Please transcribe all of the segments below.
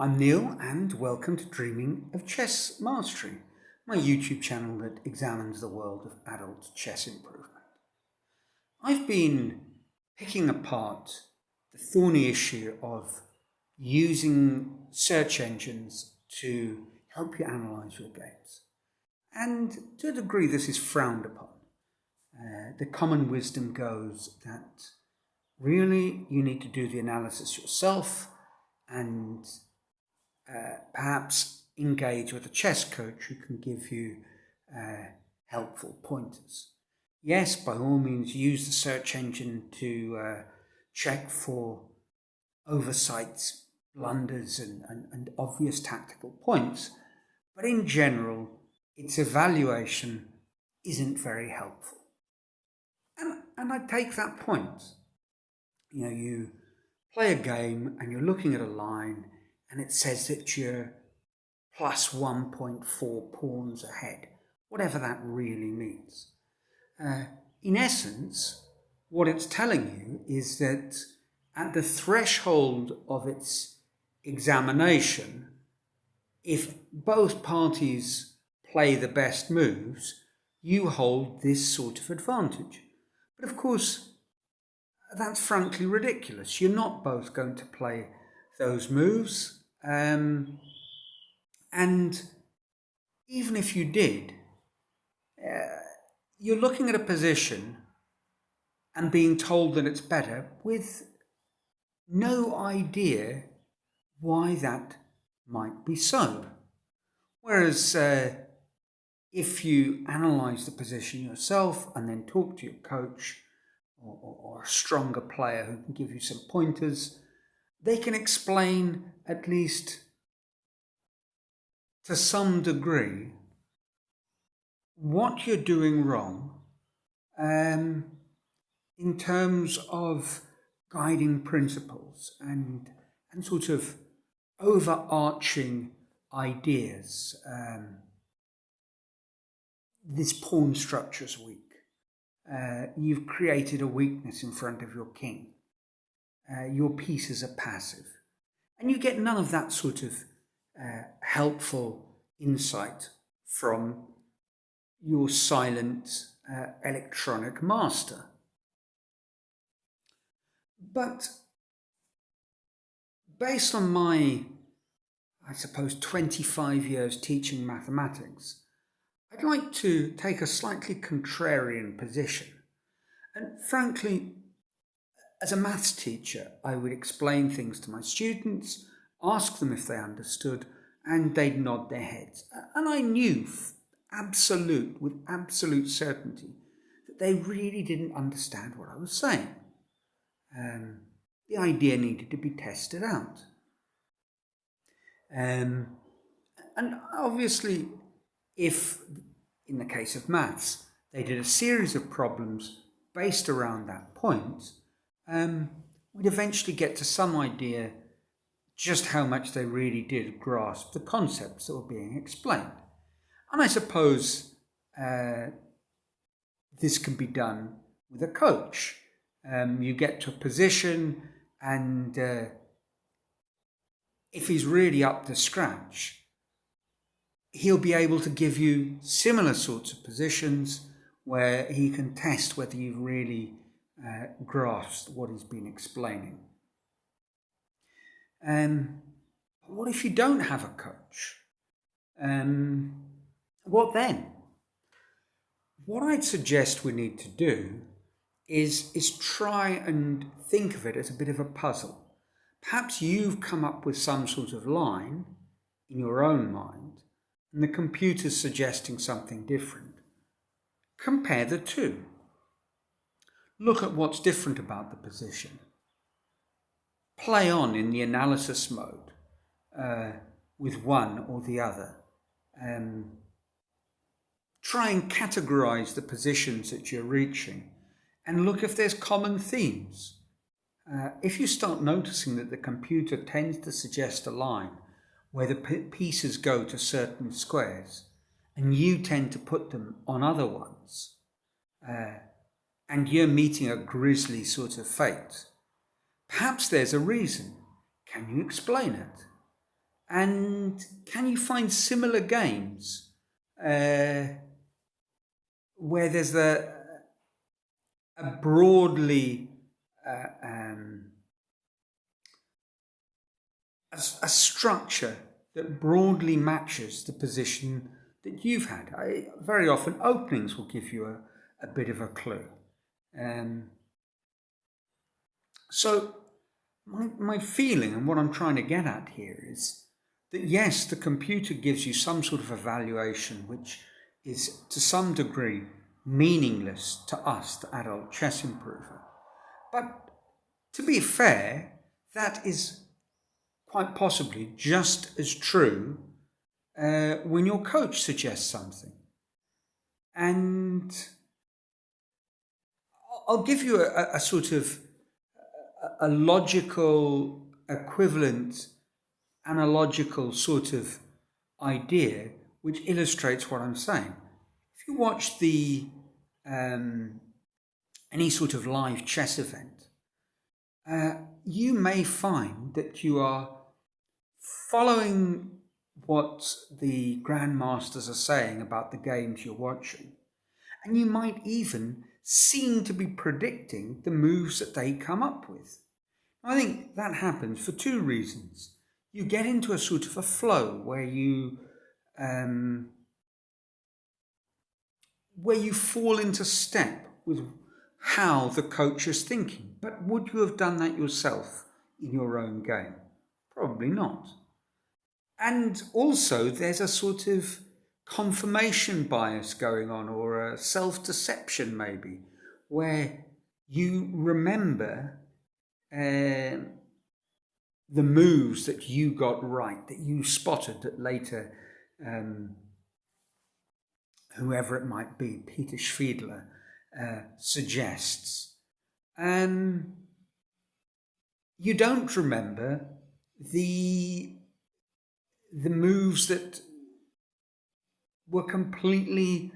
I'm Neil and welcome to Dreaming of Chess Mastery, my YouTube channel that examines the world of adult chess improvement. I've been picking apart the thorny issue of using search engines to help you analyze your games. And to a degree this is frowned upon. The common wisdom goes that really you need to do the analysis yourself and perhaps engage with a chess coach who can give you helpful pointers. Yes, by all means, use the search engine to check for oversights, blunders, and obvious tactical points, but in general, its evaluation isn't very helpful. And I take that point. You play a game and you're looking at a line and it says that you're plus 1.4 pawns ahead, whatever that really means. In essence, what it's telling you is that at the threshold of its examination, if both parties play the best moves, you hold this sort of advantage. But of course, that's frankly ridiculous. You're not both going to play those moves. And even if you did, you're looking at a position and being told that it's better with no idea why that might be so. Whereas if you analyse the position yourself and then talk to your coach or a stronger player who can give you some pointers, they can explain, at least to some degree, what you're doing wrong in terms of guiding principles and sort of overarching ideas. This pawn structure's weak. You've created a weakness in front of your king. Your pieces are passive. And you get none of that sort of helpful insight from your silent electronic master. But based on my, 25 years teaching mathematics, I'd like to take a slightly contrarian position. And frankly, as a maths teacher, I would explain things to my students, ask them if they understood, and they'd nod their heads. And I knew with absolute certainty that they really didn't understand what I was saying. The idea needed to be tested out. And obviously, if, in the case of maths, they did a series of problems based around that point, we'd eventually get to some idea just how much they really did grasp the concepts that were being explained. And I suppose this can be done with a coach. You get to a position and if he's really up to scratch, he'll be able to give you similar sorts of positions where he can test whether you've really grasped what he's been explaining. What if you don't have a coach? What then? What I'd suggest we need to do is try and think of it as a bit of a puzzle. Perhaps you've come up with some sort of line in your own mind, and the computer's suggesting something different. Compare the two. Look at what's different about the position. Play on in the analysis mode with one or the other. Try and categorize the positions that you're reaching and look if there's common themes. If you start noticing that the computer tends to suggest a line where the pieces go to certain squares and you tend to put them on other ones, and you're meeting a grisly sort of fate, perhaps there's a reason. Can you explain it? And can you find similar games where there's a broadly a structure that broadly matches the position that you've had? Very often openings will give you a bit of a clue. So my feeling and what I'm trying to get at here is that yes, the computer gives you some sort of evaluation which is to some degree meaningless to us, the adult chess improver. But to be fair, that is quite possibly just as true when your coach suggests something. And I'll give you a sort of a logical, equivalent, analogical sort of idea which illustrates what I'm saying. If you watch any sort of live chess event, you may find that you are following what the grandmasters are saying about the games you're watching, and you might even seem to be predicting the moves that they come up with. I think that happens for two reasons. You get into a sort of a flow where you fall into step with how the coach is thinking. But would you have done that yourself in your own game? Probably not. And also there's a sort of confirmation bias going on, or a self-deception maybe, where you remember the moves that you got right, that you spotted, that later whoever it might be, Peter Schwiedler, suggests. You don't remember the moves that were completely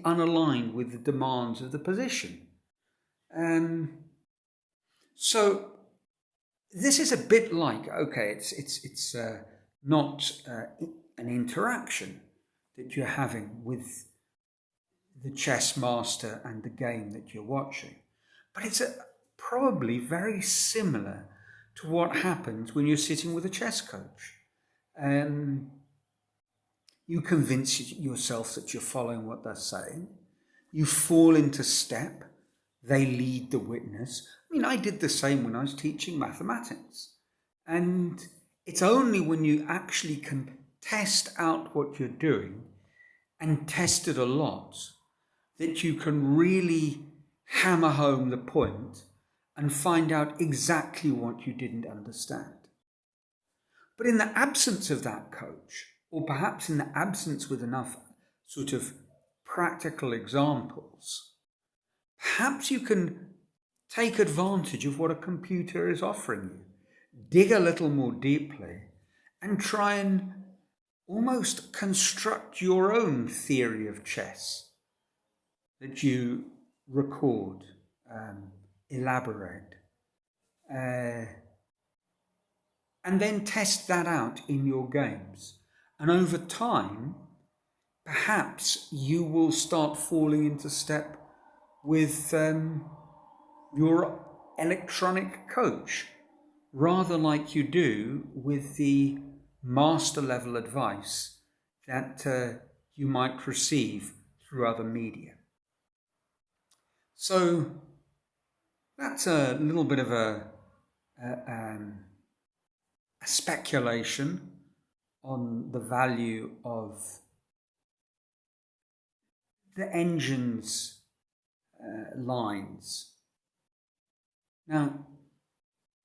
unaligned with the demands of the position. So this is a bit like, okay, it's not an interaction that you're having with the chess master and the game that you're watching, but it's probably very similar to what happens when you're sitting with a chess coach. You convince yourself that you're following what they're saying. You fall into step. They lead the witness. I mean, I did the same when I was teaching mathematics. And it's only when you actually can test out what you're doing and test it a lot that you can really hammer home the point and find out exactly what you didn't understand. But in the absence of that coach, or perhaps in the absence with enough sort of practical examples, perhaps you can take advantage of what a computer is offering you, dig a little more deeply, and try and almost construct your own theory of chess that you record, elaborate, and then test that out in your games. And over time, perhaps you will start falling into step with your electronic coach, rather like you do with the master level advice that you might receive through other media. So that's a little bit of a speculation on the value of the engine's lines. Now,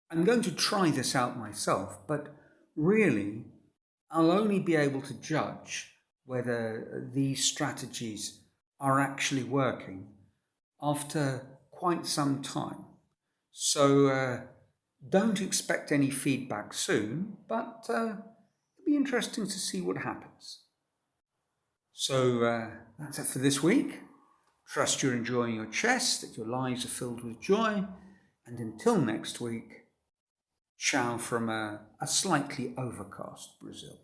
I'm going to try this out myself, but really, I'll only be able to judge whether these strategies are actually working after quite some time. So don't expect any feedback soon, but it'll be interesting to see what happens. So that's it for this week. Trust you're enjoying your chess, that your lives are filled with joy, and until next week, Ciao from a slightly overcast Brazil.